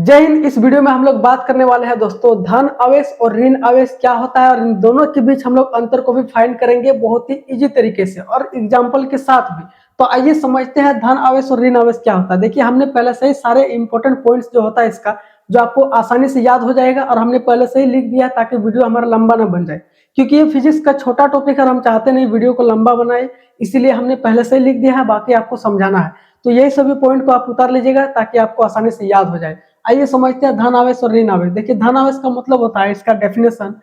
जय हिंद। इस वीडियो में हम लोग बात करने वाले हैं दोस्तों धन आवेश और ऋण आवेश क्या होता है और इन दोनों के बीच हम लोग अंतर को भी फाइंड करेंगे बहुत ही इजी तरीके से और एग्जांपल के साथ भी। तो आइए समझते हैं धन आवेश और ऋण आवेश क्या होता है। देखिए हमने पहले से ही सारे इंपॉर्टेंट पॉइंट्स जो होता है इसका जो आपको आसानी से याद हो जाएगा और हमने पहले से ही लिख दिया है ताकि वीडियो हमारा लंबा ना बन जाए, क्योंकि ये फिजिक्स का छोटा टॉपिक है और हम चाहते नहीं वीडियो को लंबा बनाए, इसीलिए हमने पहले से ही लिख दिया है, बाकी आपको समझाना है। तो यही सभी पॉइंट को आप उतार लीजिएगा ताकि आपको आसानी से याद हो जाए। आइए समझते हैं धन आवेश और ऋण आवेश। देखिए धन आवेश का मतलब होता है, इसका डेफिनेशन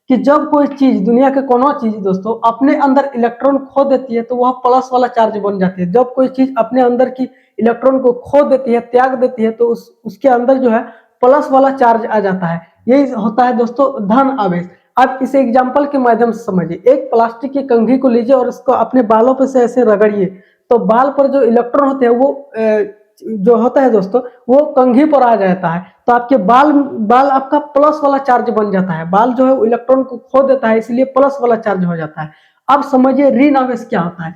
कि जब कोई चीज दुनिया के कोनो चीज दोस्तों अपने अंदर इलेक्ट्रॉन खो देती है तो वह प्लस वाला चार्ज बन जाती है। जब कोई चीज अपने अंदर की इलेक्ट्रॉन को खो देती है, त्याग देती है, तो उसके अंदर जो है प्लस वाला चार्ज आ जाता है। यही होता है दोस्तों धन आवेश। आप इसे एग्जाम्पल के माध्यम से समझिए। एक प्लास्टिक की कंघी को लीजिए और उसको अपने बालों पर से ऐसे रगड़िए, तो बाल पर जो इलेक्ट्रॉन होते हैं वो जो होता है दोस्तों वो कंघी पर आ जाता है, तो आपके बाल बाल आपका प्लस वाला चार्ज बन जाता है। बाल जो है इलेक्ट्रॉन को खो देता है, इसलिए प्लस वाला चार्ज हो जाता है। अब समझिए ऋण आवेश क्या होता है।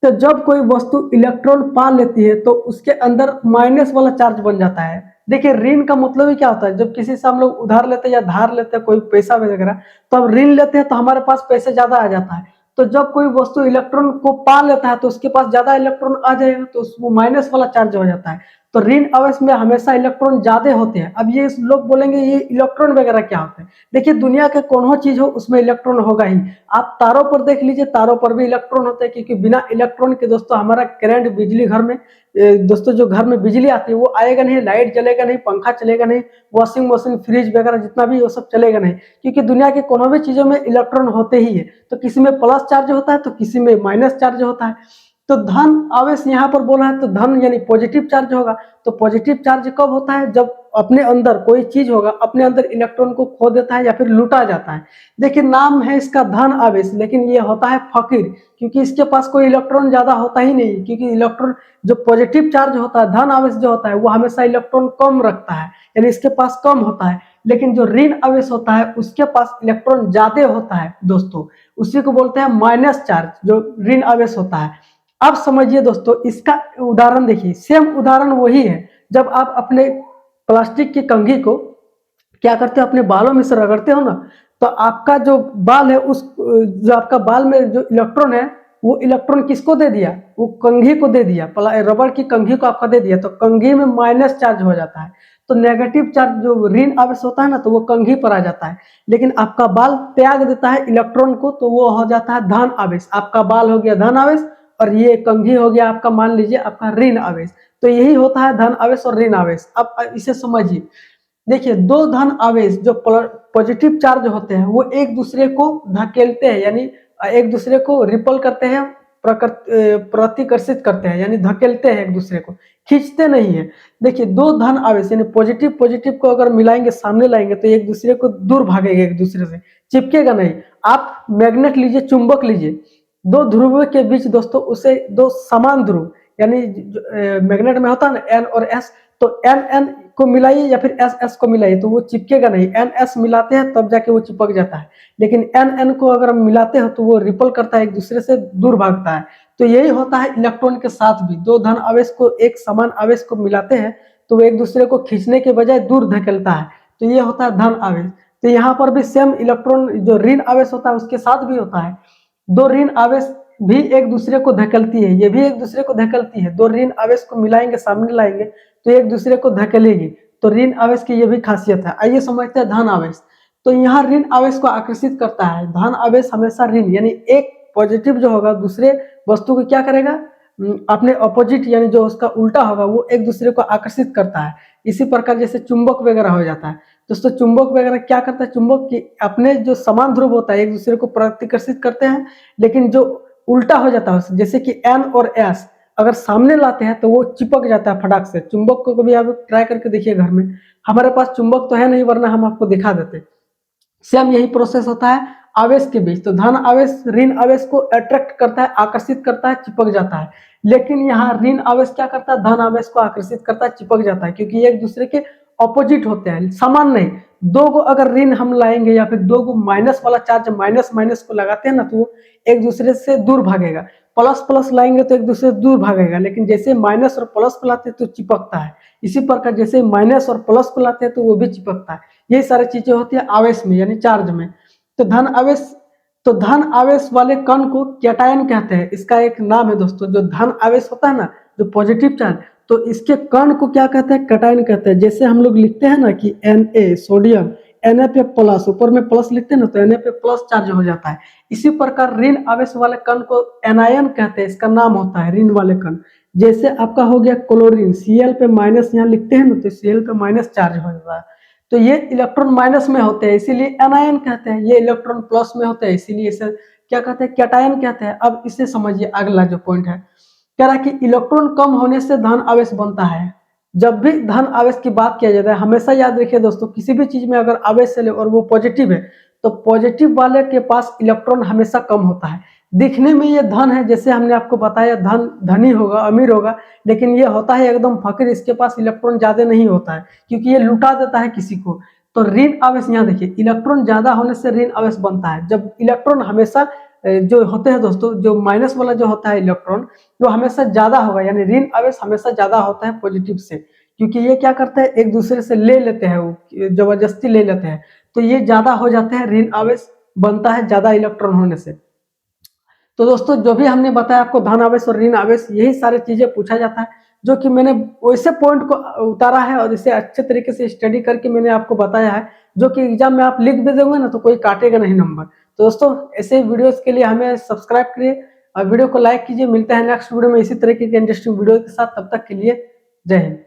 तो जब कोई वस्तु इलेक्ट्रॉन पा लेती है तो उसके अंदर माइनस वाला चार्ज बन जाता है। देखिए ऋण का मतलब ही क्या होता है, जब किसी से हम लोग उधार लेते हैं या धार लेते हैं कोई पैसा वगैरह, तो अब ऋण लेते हैं तो हमारे पास पैसे ज्यादा आ जाता है। तो जब कोई वस्तु इलेक्ट्रॉन को पा लेता है तो उसके पास ज्यादा इलेक्ट्रॉन आ जाएगा, तो वो माइनस वाला चार्ज हो जाता है। तो ऋण आवेश में हमेशा इलेक्ट्रॉन ज्यादा होते हैं। अब ये लोग बोलेंगे ये इलेक्ट्रॉन वगैरह क्या होते हैं। देखिए दुनिया के कोनो चीज हो उसमें इलेक्ट्रॉन होगा ही। आप तारों पर देख लीजिए, तारों पर भी इलेक्ट्रॉन होते हैं, क्योंकि बिना इलेक्ट्रॉन के दोस्तों हमारा करंट बिजली घर में दोस्तों जो घर में बिजली आती है वो आएगा नहीं, लाइट जलेगा नहीं, पंखा चलेगा नहीं, वॉशिंग मशीन फ्रिज वगैरह जितना भी वो सब चलेगा नहीं, क्योंकि दुनिया के कोनो भी चीजों में इलेक्ट्रॉन होते ही है। तो किसी में प्लस चार्ज होता है तो किसी में माइनस चार्ज होता है। तो धन आवेश यहाँ पर बोला है तो धन यानी पॉजिटिव चार्ज होगा। तो पॉजिटिव चार्ज कब होता है, जब अपने अंदर कोई चीज होगा अपने अंदर इलेक्ट्रॉन को खो देता है या फिर लूटा जाता है। देखिए नाम है इसका धन आवेश, लेकिन ये होता है फकीर, क्योंकि इसके पास कोई इलेक्ट्रॉन ज्यादा होता ही नहीं। क्योंकि इलेक्ट्रॉन जो पॉजिटिव चार्ज होता है, धन आवेश जो होता है वो हमेशा इलेक्ट्रॉन कम रखता है, यानी इसके पास कम होता है। लेकिन जो ऋण आवेश होता है उसके पास इलेक्ट्रॉन ज्यादा होता है दोस्तों, उसी को बोलते हैं माइनस चार्ज, जो ऋण आवेश होता है। अब समझिए दोस्तों इसका उदाहरण देखिए, सेम उदाहरण वही है। जब आप अपने प्लास्टिक की कंघी को क्या करते हो, अपने बालों में से रगड़ते हो ना, तो आपका जो बाल है उस जो आपका बाल में जो इलेक्ट्रॉन है वो इलेक्ट्रॉन किसको दे दिया, वो कंघी को दे दिया, रबड़ की कंघी को आपका दे दिया, तो कंघी में माइनस चार्ज हो जाता है। तो नेगेटिव चार्ज जो ऋण आवेश होता है ना, तो वो कंघी पर आ जाता है। लेकिन आपका बाल त्याग देता है इलेक्ट्रॉन को, तो वो हो जाता है धन आवेश। आपका बाल हो गया धन आवेश और ये कंघी हो गया आपका, मान लीजिए आपका ऋण आवेश। तो यही होता है धन आवेश और ऋण आवेश। अब इसे समझिए। देखिए दो धन आवेश जो पॉजिटिव चार्ज होते हैं वो एक दूसरे को धकेलते हैं, यानी एक दूसरे को रिपल करते हैं, प्रतिकर्षित करते हैं, यानी धकेलते हैं, एक दूसरे को खींचते नहीं है। देखिए दो धन आवेश यानी पॉजिटिव पॉजिटिव को अगर मिलाएंगे, सामने लाएंगे, तो एक दूसरे को दूर भागेगा, एक दूसरे से चिपकेगा नहीं। आप मैग्नेट लीजिए, चुंबक लीजिए, दो ध्रुव के बीच दोस्तों उसे दो समान ध्रुव, यानी मैग्नेट में होता है ना एन और एस, तो एन एन को मिलाइए या फिर एस एस को मिलाइए तो वो चिपकेगा नहीं। एन एस मिलाते हैं तब जाके वो चिपक जाता है, लेकिन एन एन को अगर हम मिलाते हैं तो वो रिपल करता है, एक दूसरे से दूर भागता है। तो यही होता है इलेक्ट्रॉन के साथ भी। दो धन आवेश को एक समान आवेश को मिलाते हैं तो वो एक दूसरे को खींचने के बजाय दूर धकेलता है, तो ये होता है धन आवेश। तो यहाँ पर भी सेम इलेक्ट्रॉन जो ऋण आवेश होता है उसके साथ भी होता है। दो ऋण आवेश भी एक दूसरे को धकेलती है, ये भी एक दूसरे को धकेलती है। दो ऋण आवेश को मिलाएंगे, सामने लाएंगे, तो एक दूसरे को धकेलेगी। तो ऋण आवेश की ये भी खासियत है। आइए समझते हैं धन आवेश। तो यहाँ ऋण आवेश को आकर्षित करता है। धन आवेश हमेशा ऋण यानी एक पॉजिटिव जो होगा दूसरे वस्तु को क्या करेगा, अपने अपोजिट यानी जो उसका उल्टा होगा वो एक दूसरे को आकर्षित करता है। इसी प्रकार जैसे चुंबक वगैरह हो जाता है दोस्तों। चुंबक वगैरह क्या करता है, चुंबक की अपने जो समान ध्रुव होता है एक दूसरे को प्रतिकर्षित करते हैं, लेकिन जो उल्टा हो जाता है जैसे कि एन और एस अगर सामने लाते हैं तो वो चिपक जाता है फटाक से। चुंबक को कभी आप ट्राई करके देखिए घर में, हमारे पास चुंबक तो है नहीं वरना हम आपको दिखा देते। सेम यही प्रोसेस होता है आवेश के बीच। तो धन आवेश ऋण आवेश को अट्रैक्ट करता है, आकर्षित करता है, चिपक जाता है। लेकिन यहाँ ऋण आवेश क्या करता है, धन आवेश को आकर्षित करता है, चिपक जाता है, क्योंकि ये एक दूसरे के ऑपोजिट होते हैं, समान नहीं। दो को अगर ऋण हम लाएंगे या फिर दो को माइनस वाला चार्ज माइनस माइनस को लगाते हैं ना, तो वो एक दूसरे से दूर भागेगा। प्लस प्लस लाएंगे तो एक दूसरे से दूर भागेगा, लेकिन जैसे माइनस और प्लस को लाते हैं तो चिपकता है। इसी प्रकार जैसे माइनस और प्लस को लाते हैं तो वो भी चिपकता है। यही सारी चीजें होती है आवेश में यानी चार्ज में। तो धन आवेश वाले कण को कैटायन कहते हैं। इसका एक नाम है दोस्तों, जो धन आवेश होता है ना, जो पॉजिटिव चार्ज, तो इसके कण को क्या कहते हैं, कैटायन कहते हैं। जैसे हम लोग लिखते हैं ना कि Na सोडियम, Na पे प्लस, ऊपर में प्लस लिखते हैं ना तो Na पे प्लस चार्ज हो जाता है। इसी प्रकार ऋण आवेश वाले कण को एनायन कहते हैं, इसका नाम होता है ऋण वाले कण। जैसे आपका हो गया क्लोरीन, Cl पे माइनस यहाँ लिखते हैं ना तो Cl पे माइनस चार्ज हो जाता है, तो ये इलेक्ट्रॉन माइनस में होते हैं इसीलिए एनायन कहते हैं। ये इलेक्ट्रॉन प्लस में होते हैं इसीलिए इसे क्या कहते हैं, कैटायन कहते हैं। अब इसे समझिए, अगला जो पॉइंट है, कह रहा है कि इलेक्ट्रॉन कम होने से धन आवेश बनता है। जब भी धन आवेश की बात किया जाता है, हमेशा याद रखिए दोस्तों, किसी भी चीज में अगर आवेश चले और वो पॉजिटिव है तो पॉजिटिव वाले के पास इलेक्ट्रॉन हमेशा कम होता है। दिखने में ये धन है, जैसे हमने आपको बताया धन धनी होगा, अमीर होगा, लेकिन ये होता है एकदम फकीर, इसके पास इलेक्ट्रॉन ज्यादा नहीं होता है क्योंकि ये लुटा देता है किसी को। तो ऋण आवेश यहाँ देखिए, इलेक्ट्रॉन ज्यादा होने से ऋण आवेश बनता है। जब इलेक्ट्रॉन हमेशा जो होते हैं दोस्तों, जो माइनस वाला जो होता है इलेक्ट्रॉन, वो हमेशा ज्यादा होगा, यानी ऋण आवेश हमेशा ज्यादा होता है पॉजिटिव से, क्योंकि ये क्या करते हैं, एक दूसरे से ले लेते हैं, वो जबरदस्ती ले लेते हैं, तो ये ज्यादा हो जाते हैं, ऋण आवेश बनता है ज्यादा इलेक्ट्रॉन होने से। तो दोस्तों जो भी हमने बताया आपको, धन आवेश और ऋण आवेश, यही सारी चीजें पूछा जाता है, जो कि मैंने वैसे पॉइंट को उतारा है और इसे अच्छे तरीके से स्टडी करके मैंने आपको बताया है, जो कि एग्जाम में आप लिख भी दोगे ना तो कोई काटेगा नहीं नंबर। तो दोस्तों ऐसे वीडियोस के लिए हमें सब्सक्राइब करिए और वीडियो को लाइक कीजिए। मिलते हैं नेक्स्ट वीडियो में इसी तरीके के इंटरेस्टिंग वीडियो के साथ, तब तक के लिए जय हिंद।